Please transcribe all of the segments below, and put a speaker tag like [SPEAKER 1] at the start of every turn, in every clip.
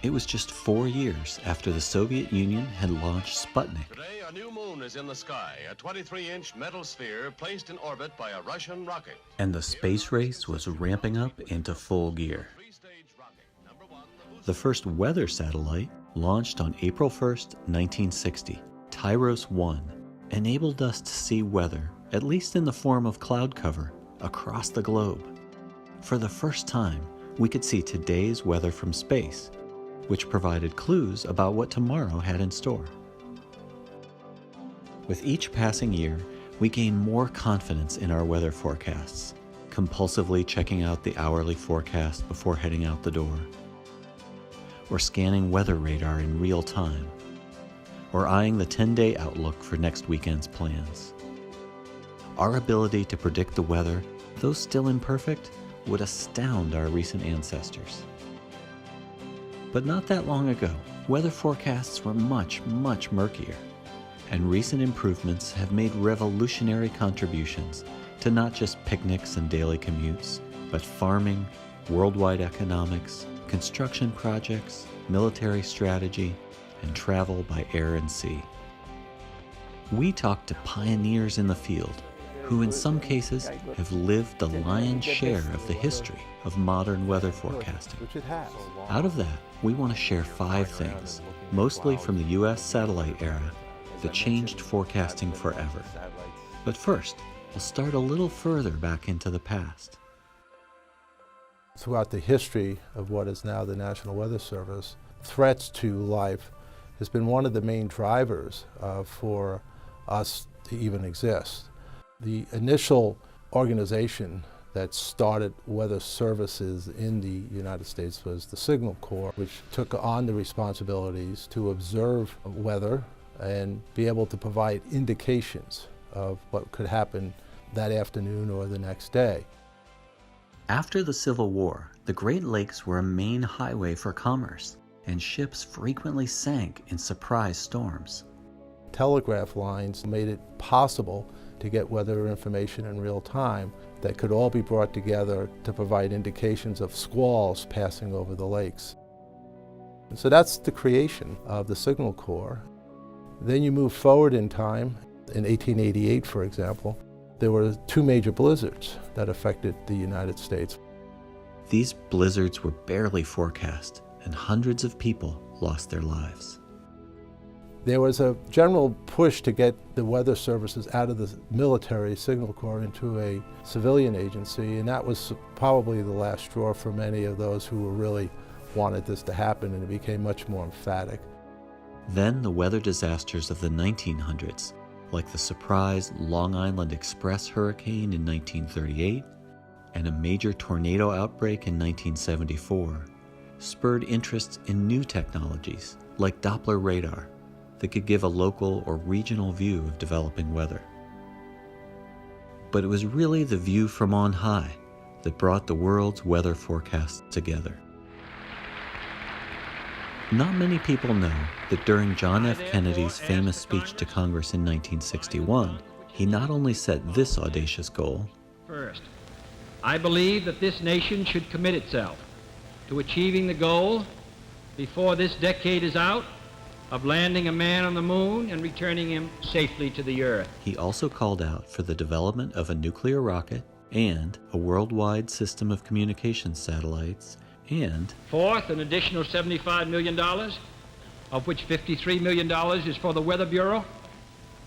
[SPEAKER 1] It was just 4 years after the Soviet Union had launched Sputnik.
[SPEAKER 2] Today, a new moon is in the sky, a 23-inch metal sphere placed in orbit by a Russian rocket.
[SPEAKER 1] And the space race was ramping up into full gear. The first weather satellite, launched on April 1st, 1960, Tyros 1, enabled us to see weather, at least in the form of cloud cover, across the globe. For the first time, we could see today's weather from space, which provided clues about what tomorrow had in store. With each passing year, we gained more confidence in our weather forecasts, compulsively checking out the hourly forecast before heading out the door, or scanning weather radar in real time, or eyeing the 10-day outlook for next weekend's plans. Our ability to predict the weather, though still imperfect, would astound our recent ancestors. But not that long ago, weather forecasts were much, much murkier, and recent improvements have made revolutionary contributions to not just picnics and daily commutes, but farming, worldwide economics, construction projects, military strategy, and travel by air and sea. We talked to pioneers in the field who in some cases have lived the lion's share of the history of modern weather forecasting. Out of that, we want to share 5 things, mostly from the U.S. satellite era, that changed forecasting forever. But first, we'll start a little further back into the past.
[SPEAKER 3] Throughout the history of what is now the National Weather Service, threats to life has been one of the main drivers for us to even exist. The initial organization that started weather services in the United States was the Signal Corps, which took on the responsibilities to observe weather and be able to provide indications of what could happen that afternoon or the next day.
[SPEAKER 1] After the Civil War, the Great Lakes were a main highway for commerce, and ships frequently sank in surprise storms.
[SPEAKER 3] Telegraph lines made it possible to get weather information in real time that could all be brought together to provide indications of squalls passing over the lakes. And so that's the creation of the Signal Corps. Then you move forward in time. In 1888, for example, there were 2 major blizzards that affected the United States.
[SPEAKER 1] These blizzards were barely forecast, and hundreds of people lost their lives.
[SPEAKER 3] There was a general push to get the weather services out of the military Signal Corps into a civilian agency, and that was probably the last straw for many of those who really wanted this to happen, and it became much more emphatic.
[SPEAKER 1] Then the weather disasters of the 1900s, like the surprise Long Island Express hurricane in 1938 and a major tornado outbreak in 1974, spurred interest in new technologies like Doppler radar that could give a local or regional view of developing weather. But it was really the view from on high that brought the world's weather forecasts together. Not many people know that during John F. Kennedy's famous speech to Congress in 1961, he not only set this audacious goal.
[SPEAKER 4] First, I believe that this nation should commit itself to achieving the goal, before this decade is out, of landing a man on the moon and returning him safely to the Earth.
[SPEAKER 1] He also called out for the development of a nuclear rocket and a worldwide system of communication satellites, and
[SPEAKER 4] fourth, an additional $75 million, of which $53 million is for the Weather Bureau,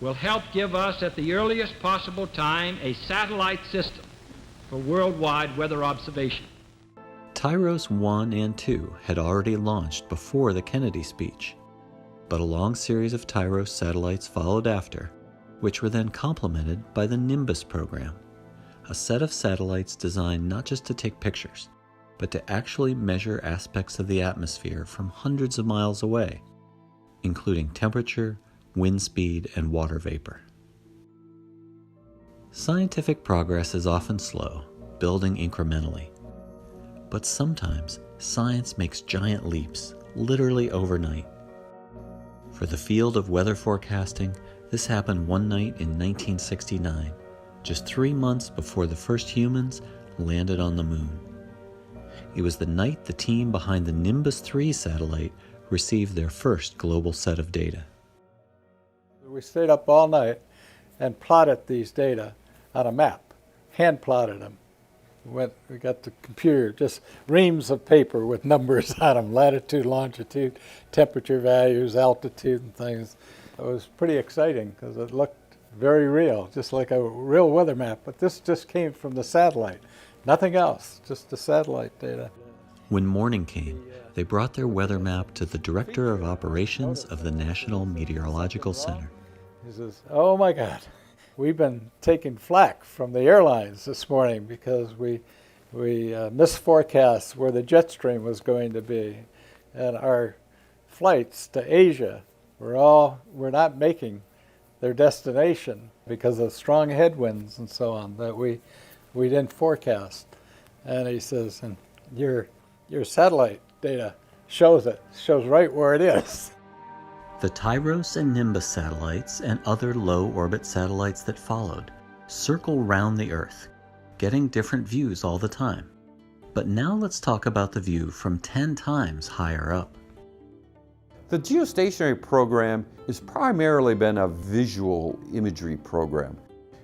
[SPEAKER 4] will help give us at the earliest possible time a satellite system for worldwide weather observation.
[SPEAKER 1] Tyros 1 and 2 had already launched before the Kennedy speech, but a long series of Tyros satellites followed after, which were then complemented by the Nimbus program, a set of satellites designed not just to take pictures, but to actually measure aspects of the atmosphere from hundreds of miles away, including temperature, wind speed, and water vapor. Scientific progress is often slow, building incrementally. But sometimes science makes giant leaps, literally overnight. For the field of weather forecasting, this happened one night in 1969, just 3 months before the first humans landed on the moon. It was the night the team behind the Nimbus 3 satellite received their first global set of data.
[SPEAKER 5] We stayed up all night and plotted these data on a map, hand plotted them. We got the computer, just reams of paper with numbers on them, latitude, longitude, temperature values, altitude and things. It was pretty exciting because it looked very real, just like a real weather map, but this just came from the satellite. Nothing else, just the satellite data.
[SPEAKER 1] When morning came, they brought their weather map to the Director of Operations of the National Meteorological Center.
[SPEAKER 5] He says, "Oh my God, we've been taking flack from the airlines this morning because we misforecast where the jet stream was going to be, and our flights to Asia we're not making their destination because of strong headwinds and so on that we didn't forecast." And he says, "And your satellite data shows right where it is."
[SPEAKER 1] The Tyros and Nimbus satellites and other low-orbit satellites that followed circle round the Earth, getting different views all the time. But now let's talk about the view from 10 times higher up.
[SPEAKER 6] The geostationary program has primarily been a visual imagery program.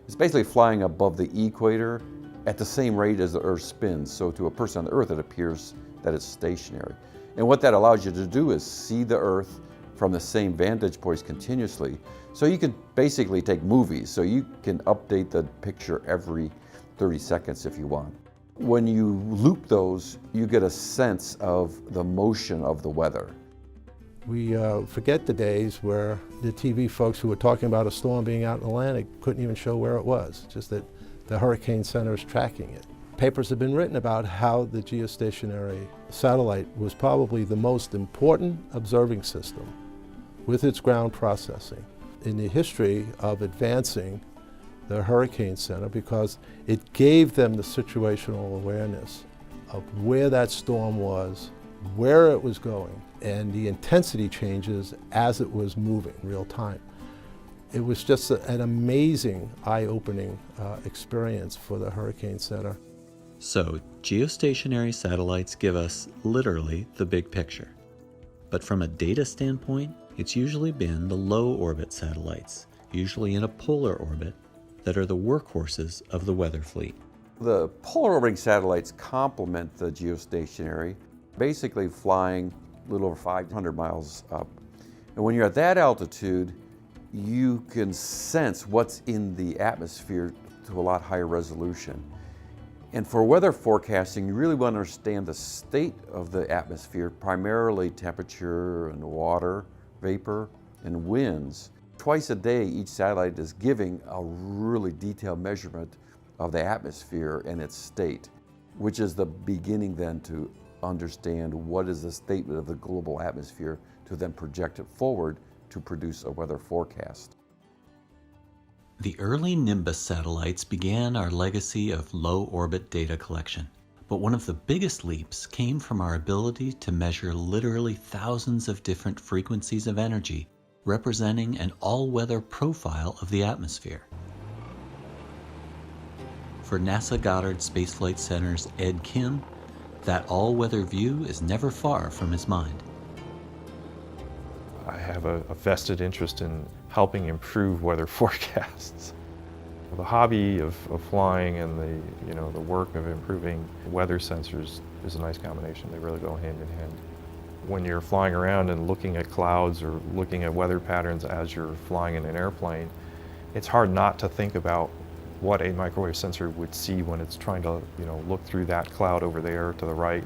[SPEAKER 6] It's basically flying above the equator at the same rate as the Earth spins. So to a person on the Earth, it appears that it's stationary. And what that allows you to do is see the Earth from the same vantage points continuously. So you can basically take movies, so you can update the picture every 30 seconds if you want. When you loop those, you get a sense of the motion of the weather.
[SPEAKER 3] We forget the days where the TV folks who were talking about a storm being out in the Atlantic couldn't even show where it was, just that the Hurricane Center is tracking it. Papers have been written about how the geostationary satellite was probably the most important observing system with its ground processing in the history of advancing the Hurricane Center, because it gave them the situational awareness of where that storm was, where it was going, and the intensity changes as it was moving in real time. It was just an amazing, eye-opening experience for the Hurricane Center.
[SPEAKER 1] So, geostationary satellites give us literally the big picture. But from a data standpoint, it's usually been the low-orbit satellites, usually in a polar orbit, that are the workhorses of the weather fleet.
[SPEAKER 6] The polar orbiting satellites complement the geostationary, basically flying a little over 500 miles up. And when you're at that altitude, you can sense what's in the atmosphere to a lot higher resolution. And for weather forecasting, you really want to understand the state of the atmosphere, primarily temperature and water, vapor, and winds. Twice a day, each satellite is giving a really detailed measurement of the atmosphere and its state, which is the beginning then to understand what is the statement of the global atmosphere to then project it forward to produce a weather forecast.
[SPEAKER 1] The early Nimbus satellites began our legacy of low-orbit data collection. But one of the biggest leaps came from our ability to measure literally thousands of different frequencies of energy, representing an all-weather profile of the atmosphere. For NASA Goddard Space Flight Center's Ed Kim, that all-weather view is never far from his mind.
[SPEAKER 7] I have a vested interest in helping improve weather forecasts. The hobby of flying and the work of improving weather sensors is a nice combination. They really go hand in hand. When you're flying around and looking at clouds or looking at weather patterns as you're flying in an airplane, it's hard not to think about what a microwave sensor would see when it's trying to look through that cloud over there to the right.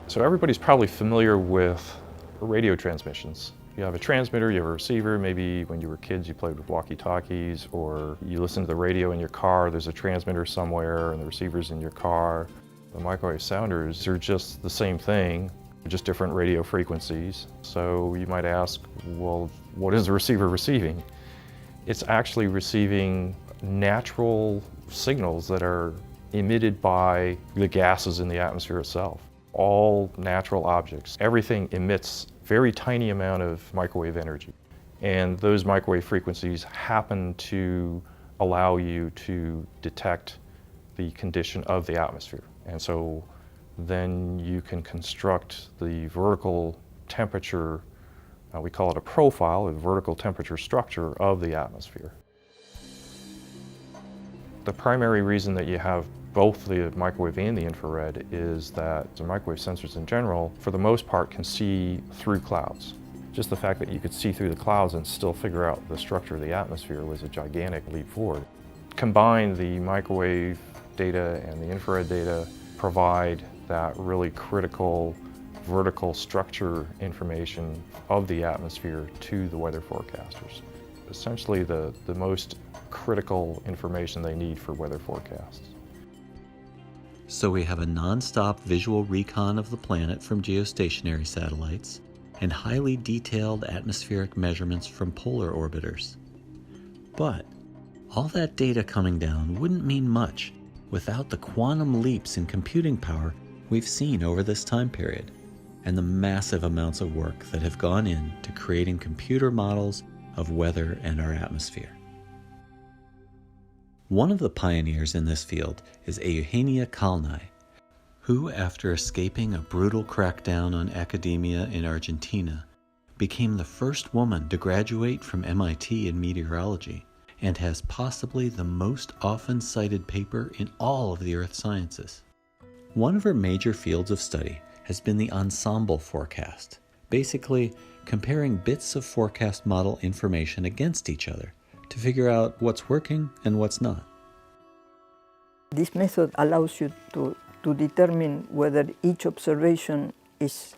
[SPEAKER 7] So everybody's probably familiar with radio transmissions. You have a transmitter, you have a receiver. Maybe when you were kids you played with walkie-talkies, or you listen to the radio in your car, there's a transmitter somewhere and the receiver's in your car. The microwave sounders are just the same thing, just different radio frequencies. So you might ask, well, what is the receiver receiving? It's actually receiving natural signals that are emitted by the gases in the atmosphere itself. All natural objects, everything emits very tiny amount of microwave energy. And those microwave frequencies happen to allow you to detect the condition of the atmosphere. And so then you can construct the vertical temperature, we call it a profile, a vertical temperature structure of the atmosphere. The primary reason that you have both the microwave and the infrared is that the microwave sensors in general, for the most part, can see through clouds. Just the fact that you could see through the clouds and still figure out the structure of the atmosphere was a gigantic leap forward. Combined, the microwave data and the infrared data provide that really critical vertical structure information of the atmosphere to the weather forecasters. Essentially the most critical information they need for weather forecasts.
[SPEAKER 1] So we have a non-stop visual recon of the planet from geostationary satellites and highly detailed atmospheric measurements from polar orbiters. But all that data coming down wouldn't mean much without the quantum leaps in computing power we've seen over this time period, and the massive amounts of work that have gone into creating computer models of weather and our atmosphere. One of the pioneers in this field is Eugenia Kalnay, who, after escaping a brutal crackdown on academia in Argentina, became the first woman to graduate from MIT in meteorology and has possibly the most often cited paper in all of the earth sciences. One of her major fields of study has been the ensemble forecast, basically comparing bits of forecast model information against each other to figure out what's working and what's not.
[SPEAKER 8] This method allows you to determine whether each observation is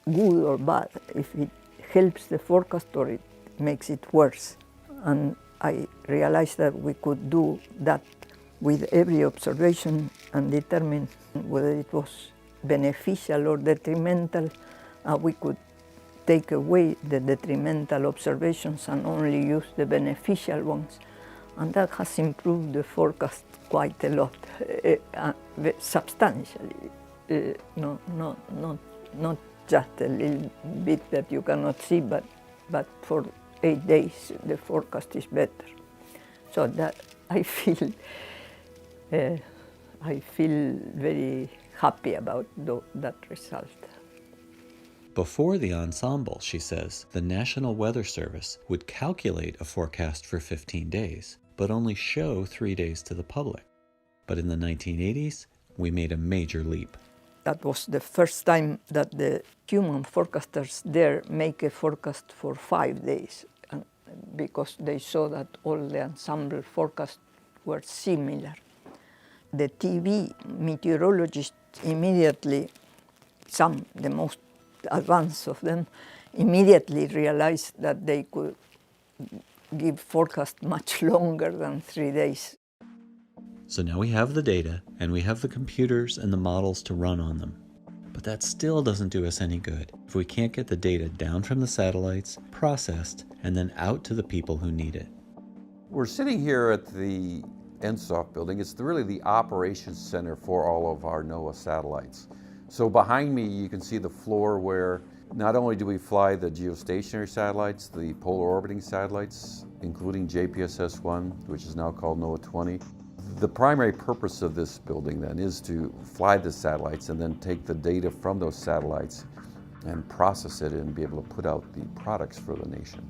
[SPEAKER 8] good or bad, if it helps the forecast or it makes it worse. And I realized that we could do that with every observation and determine whether it was beneficial or detrimental. We could take away the detrimental observations and only use the beneficial ones. And that has improved the forecast quite a lot, substantially. Not just a little bit that you cannot see, but for 8 days the forecast is better. So that I feel very happy about that result.
[SPEAKER 1] Before the ensemble, she says, the National Weather Service would calculate a forecast for 15 days, but only show 3 days to the public. But in the 1980s, we made a major leap.
[SPEAKER 8] That was the first time that the human forecasters there make a forecast for 5 days, and because they saw that all the ensemble forecasts were similar. The TV meteorologists immediately, the most advanced of them, immediately realized that they could give forecast much longer than 3 days.
[SPEAKER 1] So now we have the data, and we have the computers and the models to run on them. But that still doesn't do us any good if we can't get the data down from the satellites, processed, and then out to the people who need it.
[SPEAKER 6] We're sitting here at the NSOF building. It's really the operations center for all of our NOAA satellites. So behind me, you can see the floor where not only do we fly the geostationary satellites, the polar orbiting satellites, including JPSS-1, which is now called NOAA 20. The primary purpose of this building then is to fly the satellites and then take the data from those satellites and process it and be able to put out the products for the nation.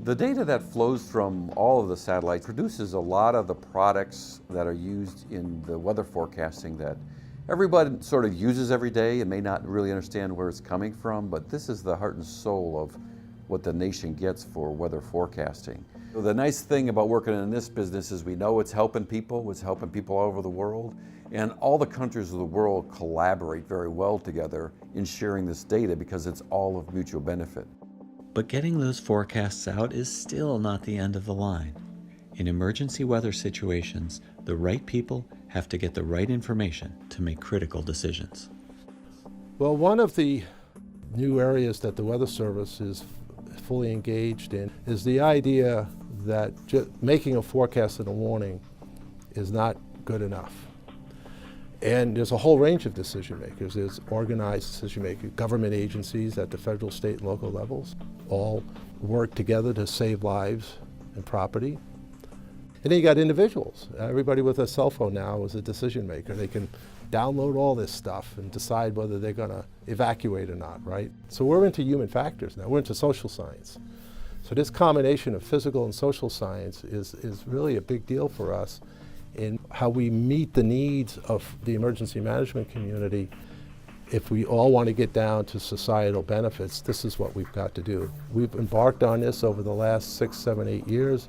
[SPEAKER 6] The data that flows from all of the satellites produces a lot of the products that are used in the weather forecasting that everybody sort of uses every day and may not really understand where it's coming from, but this is the heart and soul of what the nation gets for weather forecasting. So the nice thing about working in this business is we know it's helping people all over the world, and all the countries of the world collaborate very well together in sharing this data because it's all of mutual benefit.
[SPEAKER 1] But getting those forecasts out is still not the end of the line. In emergency weather situations, the right people have to get the right information to make critical decisions.
[SPEAKER 3] Well, one of the new areas that the Weather Service is fully engaged in is the idea that making a forecast and a warning is not good enough. And there's a whole range of decision makers. There's organized decision makers, government agencies at the federal, state, and local levels all work together to save lives and property. And then you got individuals. Everybody with a cell phone now is a decision maker. They can download all this stuff and decide whether they're going to evacuate or not, right? So we're into human factors now. We're into social science. So this combination of physical and social science is really a big deal for us in how we meet the needs of the emergency management community. If we all want to get down to societal benefits, this is what we've got to do. We've embarked on this over the last 6, 7, 8 years,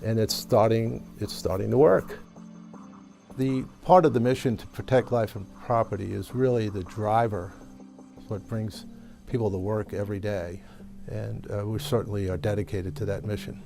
[SPEAKER 3] and it's starting to work. The part of the mission to protect life and property is really the driver. It's what brings people to work every day, and we certainly are dedicated to that mission.